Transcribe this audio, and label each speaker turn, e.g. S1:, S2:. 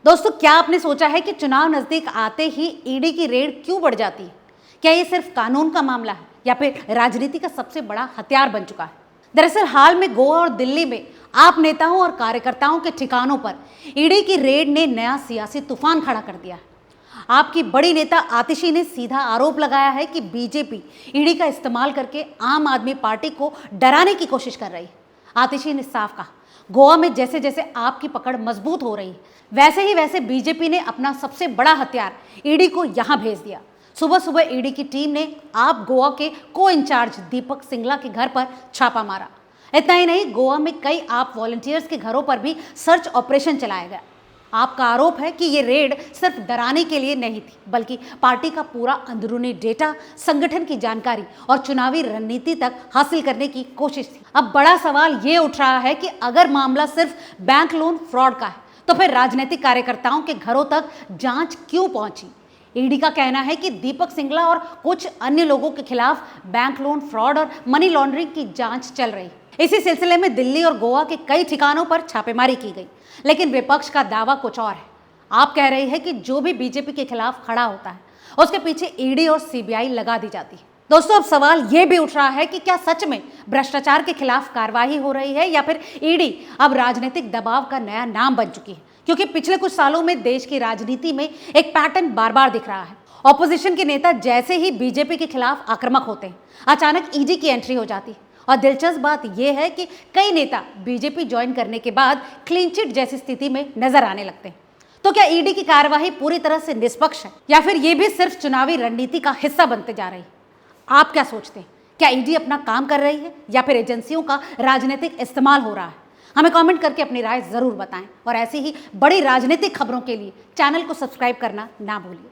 S1: दोस्तों, क्या आपने सोचा है कि चुनाव नजदीक आते ही ईडी की रेड क्यों बढ़ जाती है? क्या ये सिर्फ कानून का मामला है या फिर राजनीति का सबसे बड़ा हथियार बन चुका है? दरअसल हाल में गोवा और दिल्ली में आप नेताओं और कार्यकर्ताओं के ठिकानों पर ईडी की रेड ने नया सियासी तूफान खड़ा कर दिया है। आपकी बड़ी नेता आतिशी ने सीधा आरोप लगाया है कि बीजेपी ईडी का इस्तेमाल करके आम आदमी पार्टी को डराने की कोशिश कर रही है। आतिशी ने साफ कहा, गोवा में जैसे जैसे आपकी पकड़ मजबूत हो रही है, वैसे ही वैसे बीजेपी ने अपना सबसे बड़ा हथियार ईडी को यहां भेज दिया। सुबह सुबह ईडी की टीम ने आप गोवा के को इंचार्ज दीपक सिंगला के घर पर छापा मारा। इतना ही नहीं, गोवा में कई आप वॉलंटियर्स के घरों पर भी सर्च ऑपरेशन चलाया गया। आपका आरोप है कि ये रेड सिर्फ डराने के लिए नहीं थी, बल्कि पार्टी का पूरा अंदरूनी डेटा, संगठन की जानकारी और चुनावी रणनीति तक हासिल करने की कोशिश थी। अब बड़ा सवाल ये उठ रहा है कि अगर मामला सिर्फ बैंक लोन फ्रॉड का है, तो फिर राजनीतिक कार्यकर्ताओं के घरों तक जांच क्यों पहुंची? ईडी का कहना है कि दीपक सिंगला और कुछ अन्य लोगों के खिलाफ बैंक लोन फ्रॉड और मनी लॉन्ड्रिंग की जांच चल रही है। इसी सिलसिले में दिल्ली और गोवा के कई ठिकानों पर छापेमारी की गई, लेकिन विपक्ष का दावा कुछ और है। आप कह रहे हैं कि जो भी बीजेपी के खिलाफ खड़ा होता है, उसके पीछे ईडी और सीबीआई लगा दी जाती है। दोस्तों, अब सवाल यह भी उठ रहा है कि क्या सच में भ्रष्टाचार के खिलाफ कार्रवाई हो रही है या फिर ईडी अब राजनीतिक दबाव का नया नाम बन चुकी है? क्योंकि पिछले कुछ सालों में देश की राजनीति में एक पैटर्न बार बार दिख रहा है। ऑपोजिशन के नेता जैसे ही बीजेपी के खिलाफ आक्रामक होते हैं, अचानक ईडी की एंट्री हो जाती है। और दिलचस्प बात यह है कि कई नेता बीजेपी ज्वाइन करने के बाद क्लीन चिट जैसी स्थिति में नजर आने लगते हैं। तो क्या ईडी की कार्यवाही पूरी तरह से निष्पक्ष है या फिर यह भी सिर्फ चुनावी रणनीति का हिस्सा बनते जा रही है? आप क्या सोचते हैं? क्या ईडी अपना काम कर रही है या फिर एजेंसियों का राजनीतिक इस्तेमाल हो रहा है? हमें कमेंट करके अपनी राय जरूर बताएं और ऐसी ही बड़ी राजनीतिक खबरों के लिए चैनल को सब्सक्राइब करना ना भूलिए।